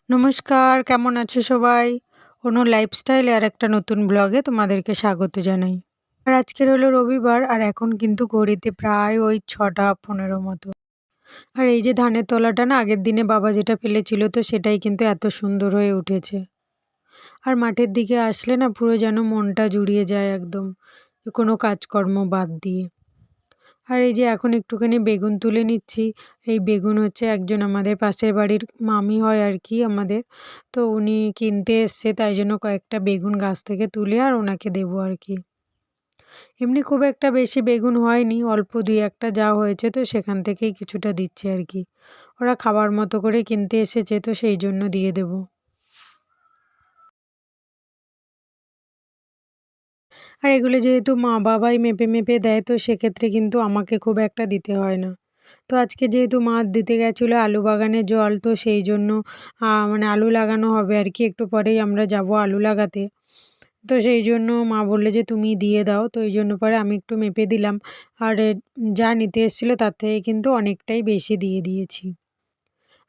নমস্কার, কেমন আছো সবাই? অন্য লাইফস্টাইলে আরেকটা নতুন ব্লগে তোমাদেরকে স্বাগত জানাই। আজকের হলো রবিবার আর এখন কিন্তু ঘড়িতে প্রায় ওই ৬টা ১৫ মতো। আর এই যে ধানের তলাটা না আগের দিনে বাবা যেটা ফেলেছিল তো সেটাই কিন্তু এত সুন্দর হয়ে উঠেছে। আর মাঠের দিকে আসলে না পুরো যেন মনটা জুড়িয়ে যায় একদম, কোনো কাজকর্ম বাদ দিয়ে। আর এই যে এখন একটুখানি বেগুন তুলে নিচ্ছি। এই বেগুন হচ্ছে একজন আমাদের পাশের বাড়ির মামি হয় আর কি আমাদের। তো উনি কিনতে এসছে তাই জন্য কয়েকটা বেগুন গাছ থেকে তুলে আর ওনাকে দেবো আর কি। এমনি খুব একটা বেশি বেগুন হয়নি, অল্প ২-১টা যা হয়েছে তো সেখান থেকেই কিছুটা দিচ্ছি আর কি। ওরা খাবার মতো করে কিনতে এসেছে তো সেই জন্য দিয়ে দেবো। আর এগুলো যেহেতু মা-বাবাই মেপে, মেপে দেয় তো সেক্ষেত্রে কিন্তু আমাকে খুব একটা দিতে হয় না। তো আজকে যেহেতু মা দিতে গেছিলো আলু বাগানে জল তো সেই জন্য মানে আলু লাগানো হবে আর কি, একটু পরেই আমরা যাব আলু লাগাতে। তো সেই জন্য মা বলল যে তুমি দিয়ে দাও, তো এই জন্য পরে আমি একটু মেপে দিলাম। আর যা নিতে এসেছিলো তার থেকে কিন্তু অনেকটাই বেশি দিয়ে দিয়েছি।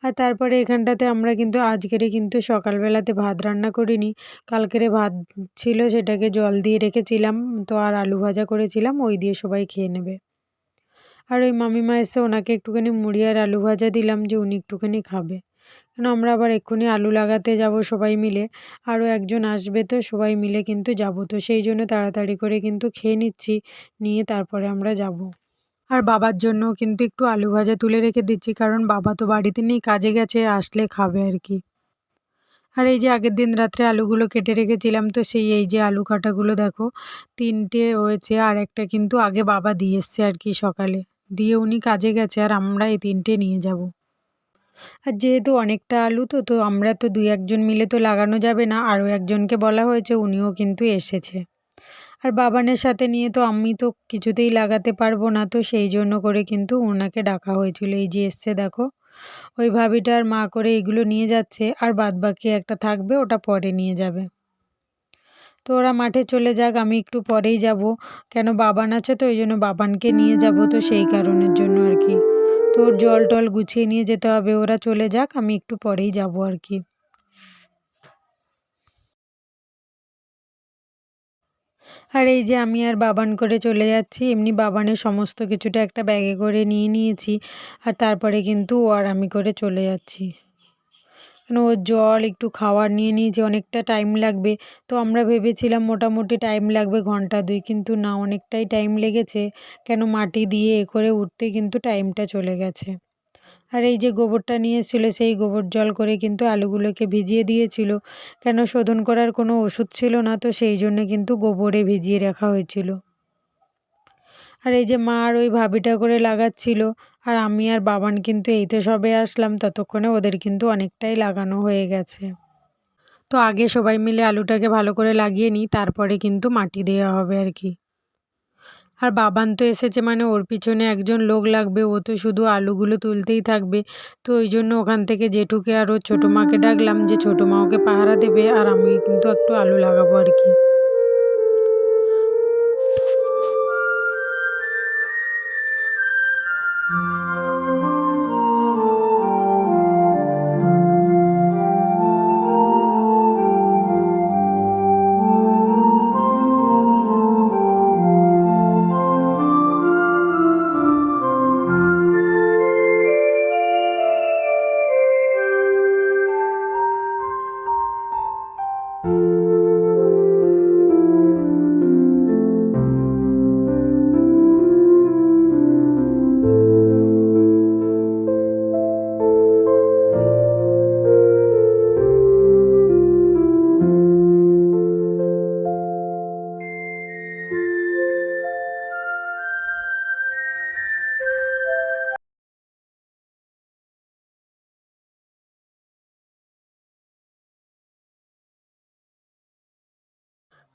আর তারপরে এখানটাতে আমরা কিন্তু আজকেরে কিন্তু সকালবেলাতে ভাত রান্না করিনি। কালকেরে ভাত ছিল সেটাকে জল দিয়ে রেখেছিলাম। তো আর আলু ভাজা করেছিলাম, ওই দিয়ে সবাই খেয়ে নেবে। আর ওই মামিমা এসে ওনাকে একটুখানি মুড়ি আর আলু ভাজা দিলাম যে উনি একটুখানি খাবে। কেন আমরা আবার এক্ষুনি আলু লাগাতে যাব সবাই মিলে। আরও একজন আসবে তো সবাই মিলে কিন্তু যাব। তো সেই জন্য তাড়াতাড়ি করে কিন্তু খেয়ে নিচ্ছি, নিয়ে তারপরে আমরা যাব। আর বাবার জন্যও কিন্তু একটু আলু ভাজা তুলে রেখে দিচ্ছি, কারণ বাবা তো বাড়িতে নেই, কাজে গেছে, আসলে খাবে আর কি। আর এই যে আগের দিন রাত্রে আলুগুলো কেটে রেখেছিলাম তো সেই এই যে আলু কাটাগুলো দেখো ৩টে হয়েছে, আর একটা কিন্তু আগে বাবা দিয়ে এসছে আর কি সকালে। দিয়ে উনি কাজে গেছে আর আমরা এই ৩টে নিয়ে যাব। আর যেহেতু অনেকটা আলু তো তো আমরা তো ২-১ জন মিলে তো লাগানো যাবে না, আরও একজনকে বলা হয়েছে, উনিও কিন্তু এসেছে। আর বাবানের সাথে নিয়ে তো আমি তো কিছুতেই লাগাতে পারবো না, তো সেই জন্য করে কিন্তু ওনাকে ডাকা হয়েছিল। এই যে এসছে দেখো, ওই ভাবিটার মা করে এগুলো নিয়ে যাচ্ছে আর বাদবাকি একটা থাকবে ওটা পরে নিয়ে যাবে। তো ওরা মাঠে চলে যাক, আমি একটু পরেই যাব। কেন বাবান আছে তো ওই জন্য বাবানকে নিয়ে যাব, তো সেই কারণের জন্য আর কি। তো ওর জল টল গুছিয়ে নিয়ে যেতে হবে, ওরা চলে যাক, আমি একটু পরেই যাব আর কি। আর এই যে আমি আর বাবান করে চলে যাচ্ছি, এমনি বাবানের সমস্ত কিছুটা একটা ব্যাগে করে নিয়ে নিয়েছি। আর তারপরে কিন্তু ও আর আমি করে চলে যাচ্ছি। কেন ওর জল একটু খাওয়ার নিয়ে নিয়েছি, অনেকটা টাইম লাগবে। তো আমরা ভেবেছিলাম মোটামুটি টাইম লাগবে ঘন্টা ২, কিন্তু না, অনেকটাই টাইম লেগেছে। কেন মাটি দিয়ে এ করে উঠতে কিন্তু টাইমটা চলে গেছে। আর এই যে গোবরটা নিয়ে এসেছিলো সেই গোবর জল করে কিন্তু আলুগুলোকে ভিজিয়ে দিয়েছিল। কেন শোধন করার কোনো ওষুধ ছিল না, তো সেই জন্য কিন্তু গোবরে ভিজিয়ে রাখা হয়েছিল। আর এই যে মা আর ওই ভাবিটা করে লাগাচ্ছিল, আর আমি আর বাবান কিন্তু এই তো সবে আসলাম, ততক্ষণে ওদের কিন্তু অনেকটাই লাগানো হয়ে গেছে। তো আগে সবাই মিলে আলুটাকে ভালো করে লাগিয়ে নিই, তারপরে কিন্তু মাটি দেওয়া হবে আর কি। আর বাবান তো এসেছে মানে ওর পিছনে একজন লোক লাগবে, ও তো শুধু আলুগুলো তুলতেই থাকবে। তো ওই জন্য ওখান থেকে জেঠুকে আর ওর ছোটো মাকে ডাকলাম যে ছোটো মা ওকে পাহারা দেবে আর আমি কিন্তু একটু আলু লাগাবো আর কি।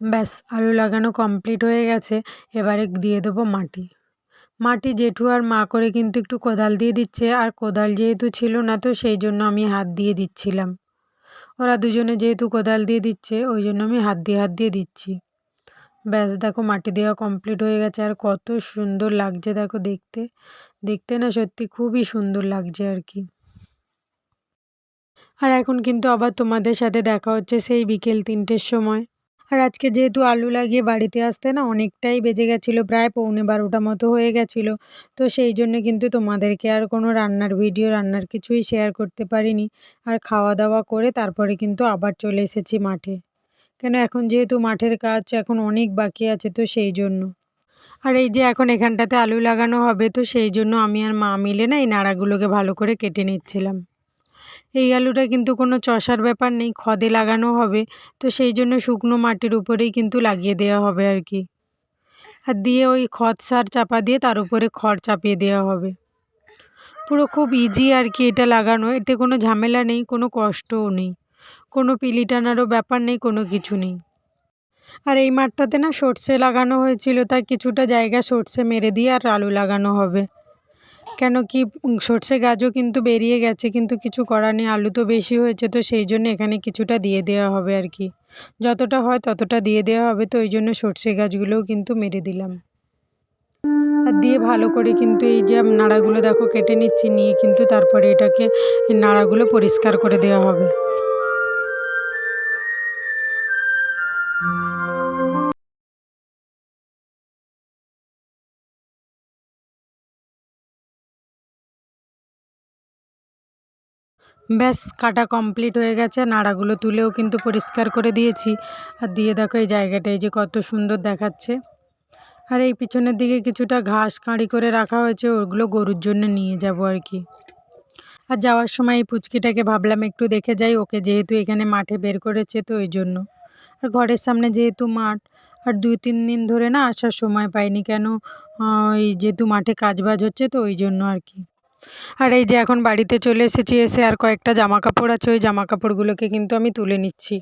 ব্যাস আলু লাগানো কমপ্লিট হয়ে গেছে। এবারে দিয়ে দেবো মাটি। মাটি জেঠু আর মা করে কিন্তু একটু কোদাল দিয়ে দিচ্ছে, আর কোদাল যেহেতু ছিল না তো সেই জন্য আমি হাত দিয়ে দিচ্ছিলাম। ওরা দুজনে যেহেতু কোদাল দিয়ে দিচ্ছে ওই জন্য আমি হাত দিয়ে দিচ্ছি। ব্যাস দেখো মাটি দেওয়া কমপ্লিট হয়ে গেছে, আর কত সুন্দর লাগছে দেখো দেখতে। দেখতে না সত্যি খুবই সুন্দর লাগছে আর কি। আর এখন কিন্তু আবার তোমাদের সাথে দেখা হচ্ছে সেই বিকেল 3টের সময়। আর আজকে যেহেতু আলু লাগিয়ে বাড়িতে আসতে না অনেকটাই বেজে গেছিলো, প্রায় 11:15 মতো হয়ে গেছিলো। তো সেই জন্য কিন্তু তোমাদেরকে আর কোনো রান্নার ভিডিও, রান্নার কিছুই শেয়ার করতে পারিনি। আর খাওয়া দাওয়া করে তারপরে কিন্তু আবার চলে এসেছি মাঠে। কেন এখন যেহেতু মাঠের কাজ এখন অনেক বাকি আছে, তো সেই জন্য। আর এই যে এখন এখানটাতে আলু লাগানো হবে, তো সেই জন্য আমি আর মা মিলে না এই নাড়াগুলোকে ভালো করে কেটে নিচ্ছিলাম। এই আলুটা কিন্তু কোনো চষার ব্যাপার নেই, খদে লাগানো হবে, তো সেই জন্য শুকনো মাটির উপরেই কিন্তু লাগিয়ে দেওয়া হবে আর কি। আর দিয়ে ওই খদ সার চাপা দিয়ে তার উপরে খড় চাপিয়ে দেওয়া হবে। পুরো খুব ইজি আর কি এটা লাগানো, এতে কোনো ঝামেলা নেই, কোনো কষ্টও নেই, কোনো পিলি টানারও ব্যাপার নেই, কোনো কিছু নেই। আর এই মাঠটাতে না সর্ষে লাগানো হয়েছিল, তাই কিছুটা জায়গা সর্ষে মেরে দিয়ে আর আলু লাগানো হবে। কেন কি সর্ষে গাছও কিন্তু বেরিয়ে গেছে, কিন্তু কিছু করার নেই, আলু তো বেশি হয়েছে, তো সেই জন্য এখানে কিছুটা দিয়ে দেওয়া হবে আর কি। যতটা হয় ততটা দিয়ে দেওয়া হবে, তো ওই জন্য সর্ষে গাছগুলোও কিন্তু মেরে দিলাম। আর দিয়ে ভালো করে কিন্তু এই যে নাড়াগুলো দেখো কেটে নিচ্ছি, নিয়ে কিন্তু তারপরে এটাকে নাড়াগুলো পরিষ্কার করে দেওয়া হবে। ব্যাস কাটা কমপ্লিট হয়ে গেছে, নাড়াগুলো তুলেও কিন্তু পরিষ্কার করে দিয়েছি। আর দিয়ে দেখো এই জায়গাটা এই যে কত সুন্দর দেখাচ্ছে। আর এই পিছনের দিকে কিছুটা ঘাস কাঁড়ি করে রাখা হয়েছে, ওগুলো গরুর জন্য নিয়ে যাব আর কি। আর যাওয়ার সময় এই পুচকিটাকে ভাবলাম একটু দেখে যাই, ওকে যেহেতু এখানে মাঠে বের করেছে তো ওই জন্য। আর ঘরের সামনে যেহেতু মাঠ, আর 2-3 দিন ধরে না আসার সময় পাইনি, কেন এই যেহেতু মাঠে কাজবাজ হচ্ছে তো ওই জন্য আর কি। আর এই যে এখন বাড়িতে চলে এসেছি, এসে আর কয়েকটা জামা কাপড় আছে, ওই জামা কাপড়গুলোকে কিন্তু আমি তুলে নিচ্ছি।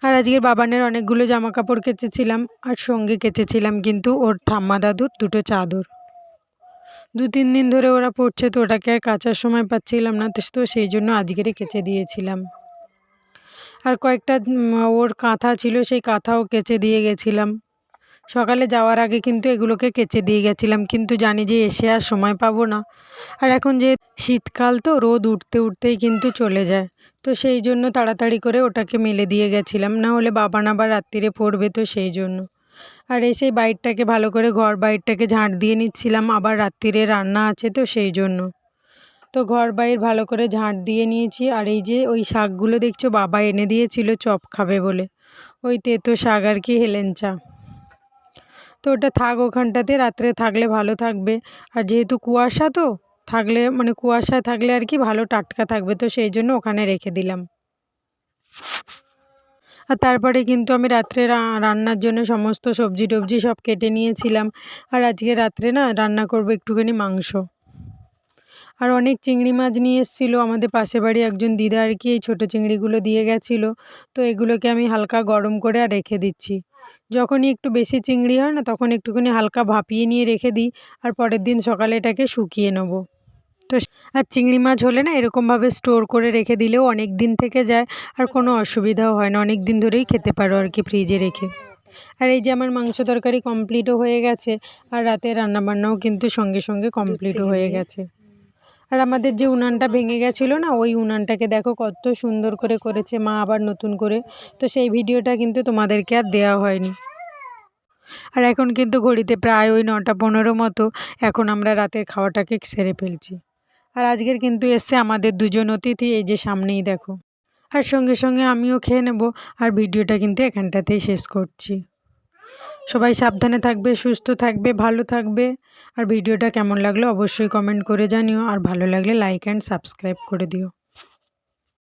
আর আজকের বাবানের অনেকগুলো জামা কাপড় কেচেছিলাম, আর সঙ্গে কেচেছিলাম কিন্তু ওর ঠাম্মা দাদুর 2টো চাদর। 2-3 দিন ধরে ওরা পড়ছে, তো ওটাকে আর কাচার সময় পাচ্ছিলাম না, তো সেই জন্য আজকেরই কেচে দিয়েছিলাম। আর কয়েকটা ওর কাঁথা ছিল, সেই কাঁথাও কেচে দিয়ে গেছিলাম। সকালে যাওয়ার আগে কিন্তু এগুলোকে কেচে দিয়ে গেছিলাম, কিন্তু জানি যে এসে আর সময় পাবো না। আর এখন যে শীতকাল তো রোদ উঠতে উঠতেই কিন্তু চলে যায়, তো সেই জন্য তাড়াতাড়ি করে ওটাকে মেলে দিয়ে গেছিলাম, না হলে বাবান আবার রাত্রিরে পড়বে, তো সেই জন্য। আর এসে বাইরটাকে ভালো করে ঘর বাইরটাকে ঝাঁট দিয়ে নিচ্ছিলাম, আবার রাত্রিরে রান্না আছে তো সেই জন্য। তো ঘর বাইর ভালো করে ঝাঁট দিয়ে নিয়েছি। আর এই যে ওই শাকগুলো দেখছো বাবা এনে দিয়েছিল চপ খাবে বলে, ওই তেতো শাক আর কি, হেলেঞ্চা। তো ওটা থাক ওখানটাতে, রাত্রে থাকলে ভালো থাকবে। আর যেহেতু কুয়াশা তো থাকলে মানে কুয়াশায় থাকলে আর কি ভালো টাটকা থাকবে, তো সেই জন্য ওখানে রেখে দিলাম। আর তারপরে কিন্তু আমি রাত্রে রান্নার জন্য সমস্ত সবজি টবজি সব কেটে নিয়েছিলাম। আর আজকে রাত্রে না রান্না করব একটুখানি মাংস। আর অনেক চিংড়ি মাছ নিয়ে এসেছিলো আমাদের পাশের বাড়ি একজন দিদা আর কি, এই ছোটো চিংড়িগুলো দিয়ে গেছিলো, তো এগুলোকে আমি হালকা গরম করে আর রেখে দিচ্ছি। যখনই একটু বেশি চিংড়ি হয় না তখন একটুখানি হালকা ভাপিয়ে নিয়ে রেখে দিই, আর পরের দিন সকালে এটাকে শুকিয়ে নেব। তো আর চিংড়ি মাছ হলে না এরকমভাবে স্টোর করে রেখে দিলেও অনেক দিন থেকে যায়, আর কোনো অসুবিধাও হয় না, অনেক দিন ধরেই খেতে পারো আর কি ফ্রিজে রেখে। আর এই যে আমার মাংস তরকারি কমপ্লিটও হয়ে গেছে, আর রাতে রান্নাবান্নাও কিন্তু সঙ্গে সঙ্গে কমপ্লিটও হয়ে গেছে। আর আমাদের যে উনানটা ভেঙে গেছিলো না, ওই উনানটাকে দেখো কত সুন্দর করে করেছে মা আবার নতুন করে, তো সেই ভিডিওটা কিন্তু তোমাদেরকে আর দেওয়া হয়নি। আর এখন কিন্তু ঘড়িতে প্রায় ওই 9টা 15 মতো, এখন আমরা রাতের খাওয়াটাকে সেরে ফেলছি। আর আজকের কিন্তু এসছে আমাদের 2জন অতিথি, এই যে সামনেই দেখো। আর সঙ্গে সঙ্গে আমিও খেয়ে নেব, আর ভিডিওটা কিন্তু এখানটাতেই শেষ করছি। সবাই সাবধানে থাকবে, সুস্থ থাকবে, ভালো থাকবে। আর ভিডিওটা কেমন লাগলো অবশ্যই কমেন্ট করে জানিও, আর ভালো লাগলে লাইক অ্যান্ড সাবস্ক্রাইব করে দিও।